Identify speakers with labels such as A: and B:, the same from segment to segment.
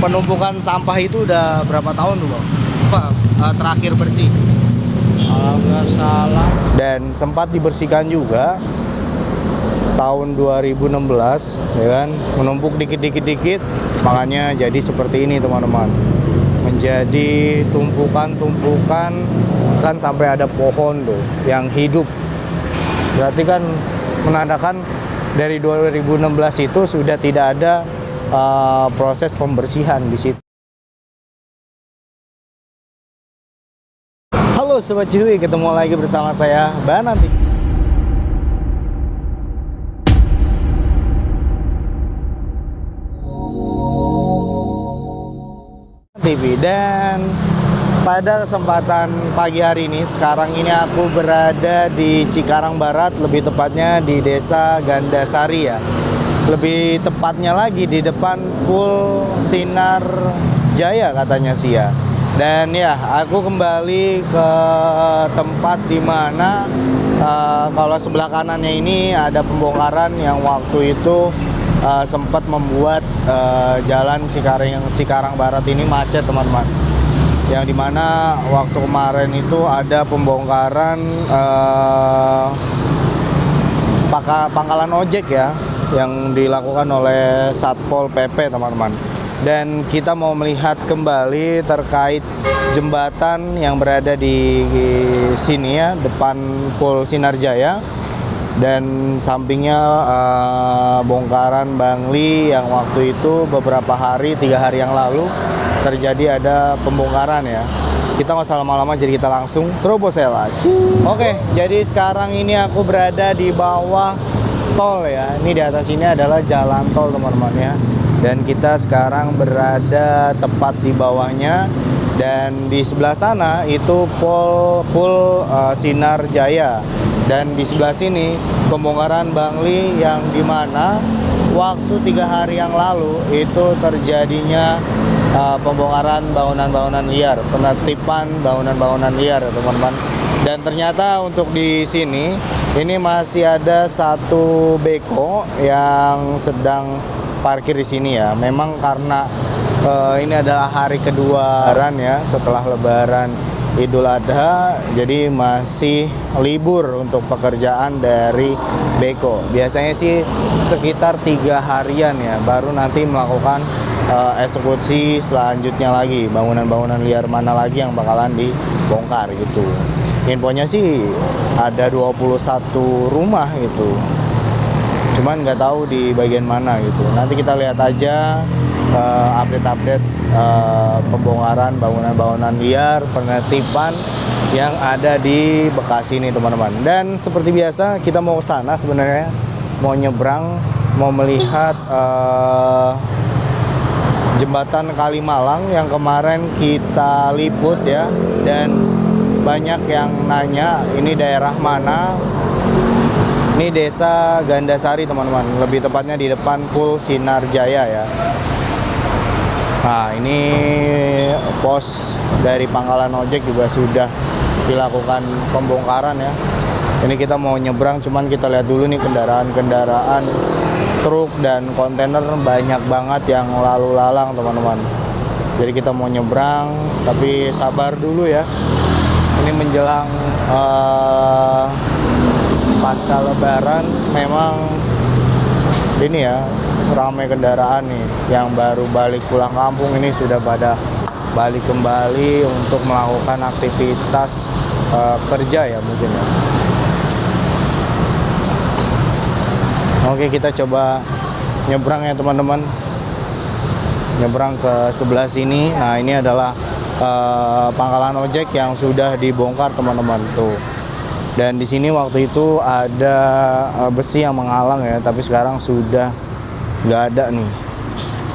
A: penumpukan sampah itu udah berapa tahun tuh Bang? Pak, terakhir bersih?
B: Kalau nggak salah.
A: Dan sempat dibersihkan juga tahun 2016 ya kan, menumpuk dikit-dikit, makanya jadi seperti ini teman-teman. Menjadi tumpukan-tumpukan, kan sampai ada pohon tuh yang hidup. Berarti kan menandakan dari 2016 itu sudah tidak ada proses pembersihan di situ. Halo Sobat Cihui, ketemu lagi bersama saya Banan TV. Dan pada kesempatan pagi hari ini, sekarang ini aku berada di Cikarang Barat, lebih tepatnya di Desa Gandasari ya. Lebih tepatnya lagi di depan Pool Sinar Jaya katanya sih ya. Dan ya, aku kembali ke tempat dimana kalau sebelah kanannya ini ada pembongkaran yang waktu itu sempat membuat jalan Cikarang Barat ini macet teman-teman. Yang dimana waktu kemarin itu ada pembongkaran pangkalan ojek ya, yang dilakukan oleh Satpol PP teman-teman. Dan kita mau melihat kembali terkait jembatan yang berada di sini ya, depan Pool Sinar Jaya. Dan sampingnya bongkaran Bangli yang waktu itu beberapa hari, 3 hari yang lalu terjadi ada pembongkaran ya. Kita nggak usah lama-lama, jadi kita langsung terobos ya. Oke, jadi sekarang ini aku berada di bawah tol ya. Ini di atas ini adalah jalan tol teman-teman ya. Dan kita sekarang berada tepat di bawahnya. Dan di sebelah sana itu Pool Sinar Jaya. Dan di sebelah sini pembongkaran Bangli yang dimana waktu 3 hari yang lalu itu terjadinya pembongkaran bangunan-bangunan liar, penertiban bangunan-bangunan liar teman-teman. Dan ternyata untuk di sini ini masih ada satu beko yang sedang parkir di sini ya. Memang karena ini adalah hari kedua Lebaran ya, setelah Lebaran Idul Adha, jadi masih libur untuk pekerjaan dari beko. Biasanya sih sekitar 3 harian ya, baru nanti melakukan eksekusi selanjutnya lagi, bangunan-bangunan liar mana lagi yang bakalan dibongkar gitu. Infonya sih ada 21 rumah gitu, cuman nggak tahu di bagian mana gitu. Nanti kita lihat aja update-update pembongkaran bangunan-bangunan liar, penertiban yang ada di Bekasi ini teman-teman. Dan seperti biasa kita mau ke sana sebenarnya, mau nyebrang, mau melihat jembatan Kalimalang yang kemarin kita liput ya. Dan banyak yang nanya ini daerah mana. Ini Desa Gandasari teman-teman, lebih tepatnya di depan Pool Sinar Jaya ya. Nah, ini pos dari pangkalan ojek juga sudah dilakukan pembongkaran ya. Ini kita mau nyebrang, cuman kita lihat dulu nih kendaraan-kendaraan truk dan kontainer banyak banget yang lalu lalang teman-teman. Jadi kita mau nyebrang, tapi sabar dulu ya. Ini menjelang pasca Lebaran, memang ini ya, ramai kendaraan nih yang baru balik pulang kampung ini sudah pada balik kembali untuk melakukan aktivitas kerja ya mungkin ya. Oke, kita coba nyebrang ya teman-teman, nyebrang ke sebelah sini. Nah, ini adalah pangkalan ojek yang sudah dibongkar teman-teman tuh. Dan di sini waktu itu ada besi yang menghalang ya, tapi sekarang sudah nggak ada nih.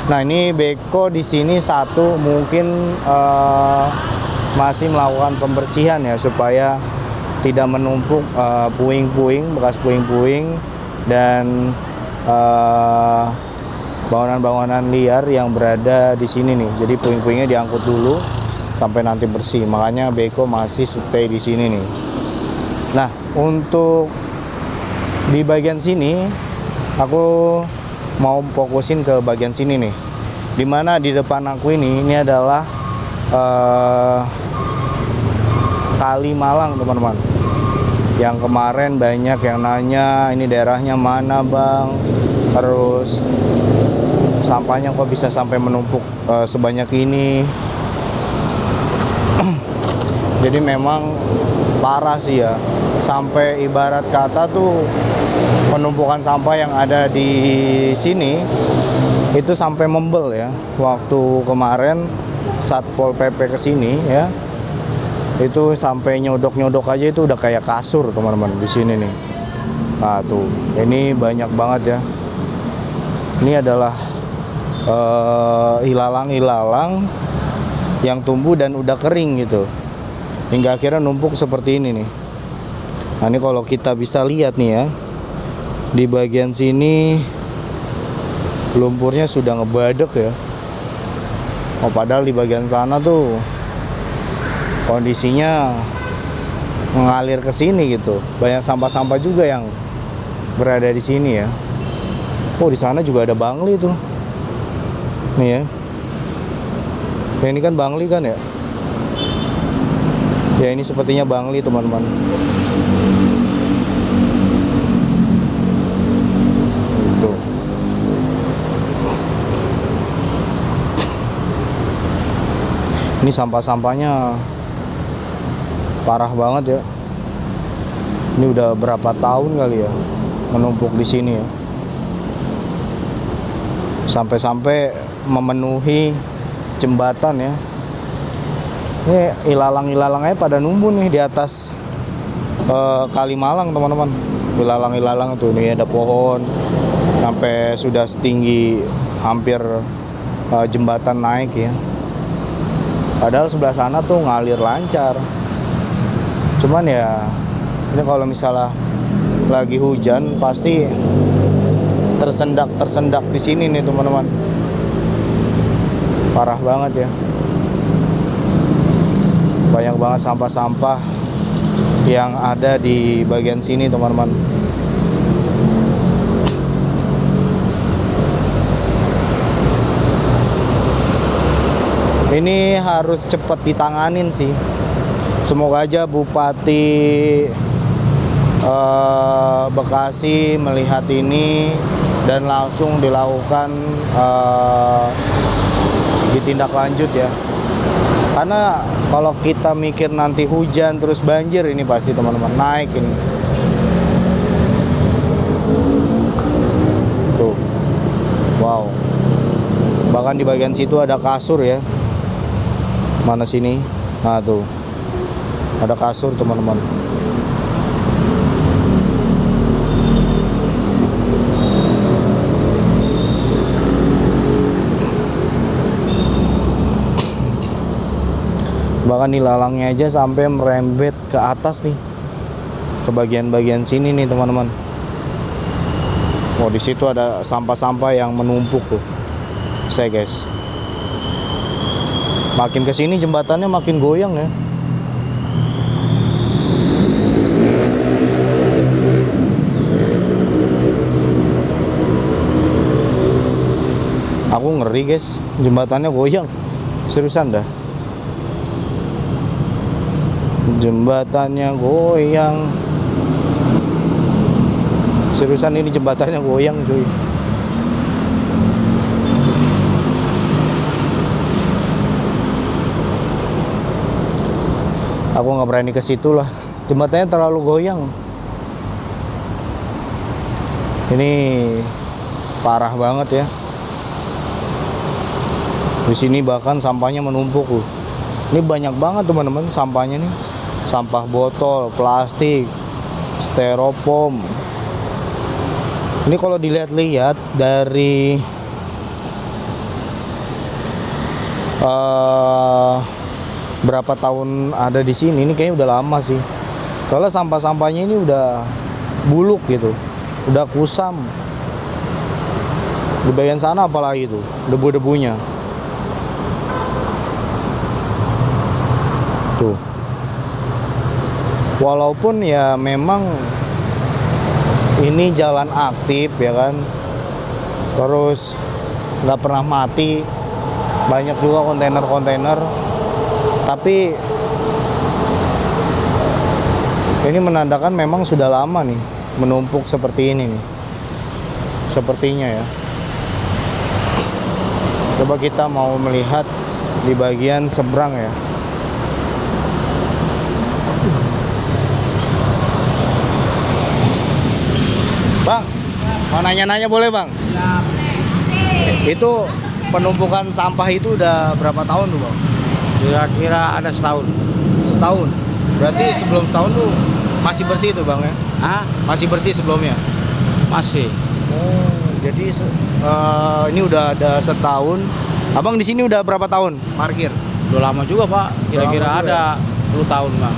A: Nah, ini beko di sini satu mungkin masih melakukan pembersihan ya, supaya tidak menumpuk puing-puing, bekas puing-puing dan bangunan-bangunan liar yang berada di sini nih. Jadi puing-puingnya diangkut dulu sampai nanti bersih. Makanya beko masih stay di sini nih. Nah, untuk di bagian sini aku mau fokusin ke bagian sini nih. Dimana di depan aku ini adalah Kali Malang, teman-teman. Yang kemarin banyak yang nanya, ini daerahnya mana bang? Terus sampahnya kok bisa sampai menumpuk sebanyak ini? Jadi memang parah sih ya. Sampai ibarat kata tuh penumpukan sampah yang ada di sini itu sampai membel ya. Waktu kemarin Satpol PP kesini ya, itu sampai nyodok-nyodok aja itu udah kayak kasur, teman-teman, di sini nih. Nah tuh, ini banyak banget ya. Ini adalah ilalang-ilalang yang tumbuh dan udah kering gitu, hingga akhirnya numpuk seperti ini nih. Nah ini kalau kita bisa lihat nih ya, di bagian sini lumpurnya sudah ngebadek ya. Oh, padahal di bagian sana tuh kondisinya mengalir ke sini gitu. Banyak sampah-sampah juga yang berada di sini ya. Oh, di sana juga ada bangli tuh. Nih ya. Ya, ini kan bangli kan ya? Ya, ini sepertinya bangli, teman-teman. Tuh. Ini sampah-sampahnya parah banget ya. Ini udah berapa tahun kali ya menumpuk di sini ya. Sampai-sampai memenuhi jembatan ya. Ini ilalang-ilalangnya pada numbuh nih di atas Kali Malang, teman-teman. Ilalang-ilalang tuh, nih ada pohon sampai sudah setinggi hampir jembatan naik ya. Padahal sebelah sana tuh ngalir lancar. Cuman ya, ini kalau misalnya lagi hujan pasti tersendak di sini nih, teman-teman. Parah banget ya. Banyak banget sampah-sampah yang ada di bagian sini, teman-teman. Ini harus cepat ditanganin sih. Semoga aja Bupati Bekasi melihat ini dan langsung dilakukan ditindaklanjut ya. Karena kalau kita mikir nanti hujan terus banjir, ini pasti, teman-teman, naik ini. Tuh. Wow. Bahkan di bagian situ ada kasur ya. Mana sini? Nah tuh. Ada kasur, teman-teman. Bahkan ilalangnya aja sampai merembet ke atas nih, ke bagian-bagian sini nih, teman-teman. Oh, di situ ada sampah-sampah yang menumpuk tuh. Saya guys. Makin ke sini jembatannya makin goyang ya. Aku ngeri guys, jembatannya goyang. Seriusan dah. Jembatannya goyang. Seriusan ini jembatannya goyang, cuy. Aku nggak berani ke situ lah. Jembatannya terlalu goyang. Ini parah banget ya. Di sini bahkan sampahnya menumpuk loh. Ini banyak banget, teman-teman, sampahnya nih. Sampah botol, plastik, styrofoam. Ini kalau dilihat-lihat dari berapa tahun ada di sini, ini kayaknya udah lama sih. Soalnya sampah-sampahnya ini udah buluk gitu, udah kusam. Di bagian sana apalagi tuh, debu-debunya. Tuh. Walaupun ya memang ini jalan aktif ya kan, terus nggak pernah mati, banyak juga kontainer-kontainer. Tapi ini menandakan memang sudah lama nih menumpuk seperti ini nih. Sepertinya ya. Coba kita mau melihat di bagian seberang ya. Bang, mau nanya-nanya boleh bang? Itu penumpukan sampah itu udah berapa tahun tuh bang?
B: Kira-kira ada setahun.
A: Setahun. Berarti sebelum setahun tuh masih bersih tuh bang ya?
B: Hah?
A: Masih bersih sebelumnya?
B: Masih.
A: Oh, jadi ini udah ada setahun. Abang di sini udah berapa tahun parkir?
B: Udah lama juga Pak. Kira-kira
A: Udah lama juga
B: ada 10 tahun Bang.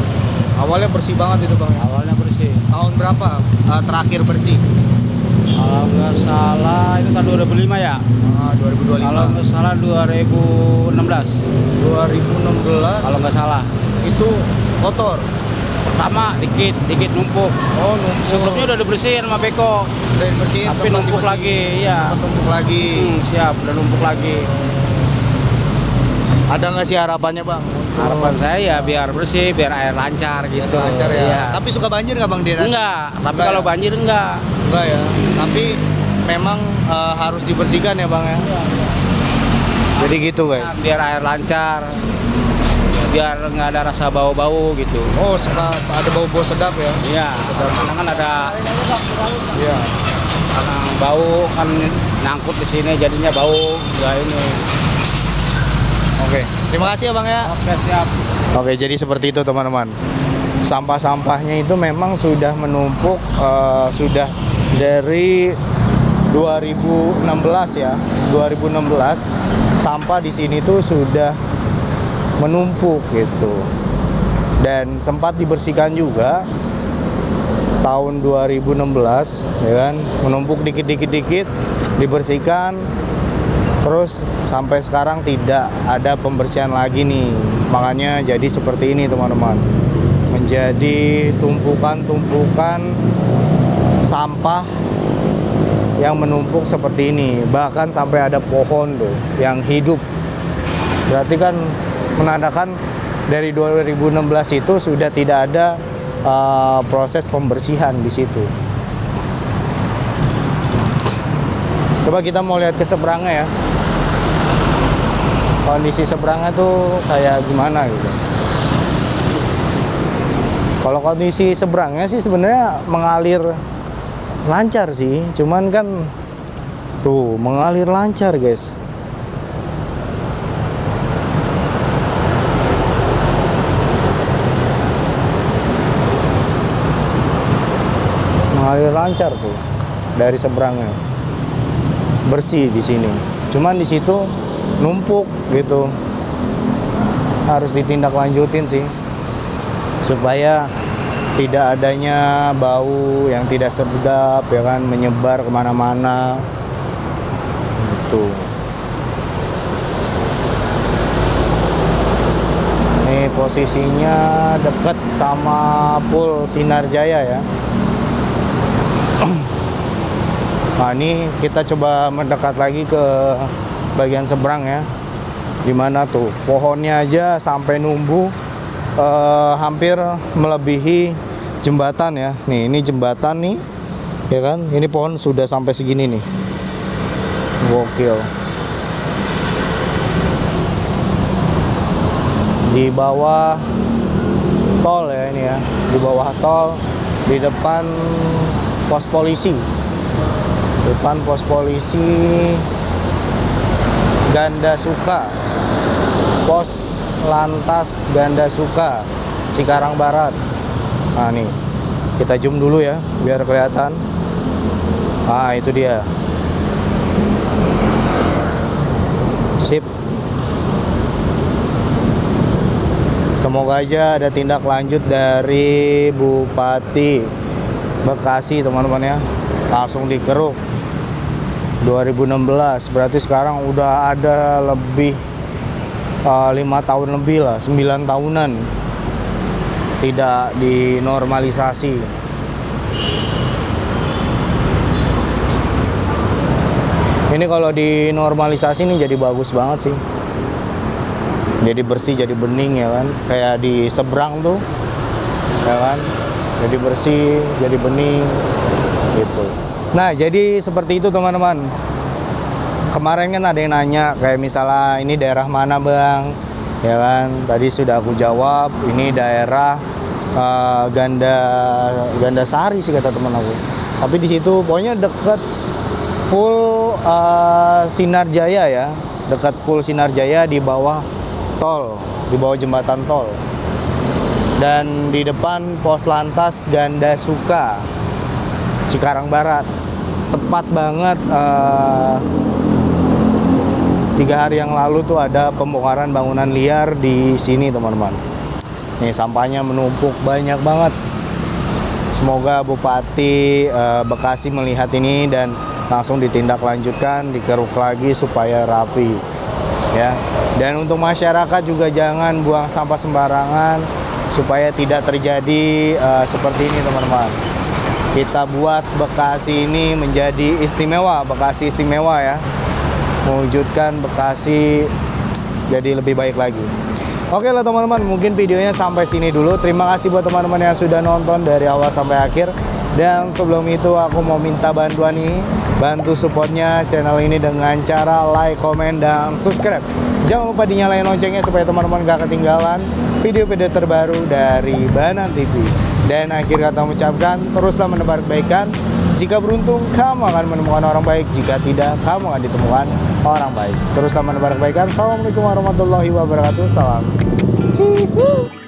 A: Awalnya bersih banget itu bang.
B: Awalnya bersih.
A: Tahun berapa terakhir bersih?
B: Kalau nggak salah itu tahun 2005 ya.
A: 2025.
B: Kalau nggak salah 2016.
A: 2016.
B: Kalau nggak salah.
A: Itu kotor.
B: Pertama dikit numpuk.
A: Oh, numpuk.
B: Sebelumnya udah dibersihin sama Beko.
A: Udah dibersihin.
B: Tapi
A: sempat
B: numpuk
A: dibersihin.
B: lagi, iya.
A: Sempat numpuk lagi.
B: Siap, udah numpuk lagi.
A: Ada nggak sih harapannya bang?
B: Harapan saya ya biar bersih, biar air lancar gitu.
A: Lancar ya.
B: Iya.
A: Tapi suka banjir nggak bang di daerah?
B: Enggak, tapi
A: Enggak
B: kalau
A: ya?
B: banjir enggak.
A: Enggak ya. Tapi memang harus dibersihkan ya bang ya. Jadi gitu guys.
B: Biar air lancar. Biar nggak ada rasa bau-bau gitu.
A: Oh, ada bau-bau sedap ya?
B: Iya, karena kan ada
A: Iya.
B: karena bau kan nyangkut di sini jadinya bau. Ya ini.
A: Oke. Terima kasih ya bang ya.
B: Oke, siap.
A: Oke, jadi seperti itu teman-teman. Sampah-sampahnya itu memang sudah menumpuk, sudah dari 2016 ya. 2016 sampah di sini tuh sudah menumpuk gitu. Dan sempat dibersihkan juga tahun 2016 ya kan, menumpuk dikit-dikit dibersihkan. Terus sampai sekarang tidak ada pembersihan lagi nih. Makanya jadi seperti ini teman-teman. Menjadi tumpukan-tumpukan sampah yang menumpuk seperti ini. Bahkan sampai ada pohon tuh yang hidup. Berarti kan menandakan dari 2016 itu sudah tidak ada proses pembersihan di situ. Coba kita mau lihat ke seberangnya ya. Kondisi seberangnya tuh kayak gimana gitu. Kalau kondisi seberangnya sih sebenarnya mengalir lancar sih, cuman kan tuh mengalir lancar guys. Mengalir lancar tuh dari seberangnya. Bersih di sini. Cuman di situ numpuk gitu. Harus ditindaklanjutin sih. Supaya tidak adanya bau yang tidak sedap ya kan, menyebar kemana-mana gitu. Ini posisinya dekat sama Pool Sinar Jaya ya. Nah ini kita coba mendekat lagi ke bagian seberang ya, dimana tuh pohonnya aja sampai numbuh hampir melebihi jembatan ya. Nih ini jembatan nih ya kan, ini pohon sudah sampai segini nih, gokil. Di bawah tol ya ini ya, di bawah tol, di depan pos polisi, depan pos polisi Ganda Suka, pos lantas Ganda Suka Cikarang Barat. Nah nih kita zoom dulu ya biar kelihatan. Ah itu dia, sip. Semoga aja ada tindak lanjut dari Bupati Bekasi teman-teman ya, langsung dikeruk. 2016 berarti sekarang udah ada lebih 5 tahun lebih lah, 9 tahunan tidak dinormalisasi. Ini kalau dinormalisasi ini jadi bagus banget sih. Jadi bersih, jadi bening ya kan. Kayak di seberang tuh, ya kan. Jadi bersih, jadi bening, gitu. Nah, jadi seperti itu teman-teman. Kemarin kan ada yang nanya kayak misalnya ini daerah mana bang, ya kan? Tadi sudah aku jawab, ini daerah Gandasari sih kata teman aku. Tapi di situ pokoknya dekat Pool Sinar Jaya ya, dekat Pool Sinar Jaya di bawah tol, di bawah jembatan tol. Dan di depan pos lantas Ganda Suka, Cikarang Barat. Tepat banget 3 hari yang lalu tuh ada pembongkaran bangunan liar di sini teman-teman. Nih sampahnya menumpuk banyak banget. Semoga Bupati Bekasi melihat ini dan langsung ditindaklanjutkan, dikeruk lagi supaya rapi ya. Dan untuk masyarakat juga jangan buang sampah sembarangan supaya tidak terjadi seperti ini teman-teman. Kita buat Bekasi ini menjadi istimewa, Bekasi istimewa ya. Mewujudkan Bekasi jadi lebih baik lagi. Oke lah teman-teman, mungkin videonya sampai sini dulu. Terima kasih buat teman-teman yang sudah nonton dari awal sampai akhir. Dan sebelum itu aku mau minta bantuan nih, bantu supportnya channel ini dengan cara like, komen, dan subscribe. Jangan lupa dinyalain loncengnya supaya teman-teman gak ketinggalan video-video terbaru dari Banan TV. Dan akhir kata mengucapkan, teruslah menebar kebaikan. Jika beruntung, kamu akan menemukan orang baik. Jika tidak, kamu akan ditemukan orang baik. Teruslah menebar kebaikan. Assalamualaikum warahmatullahi wabarakatuh. Salam. Cihu.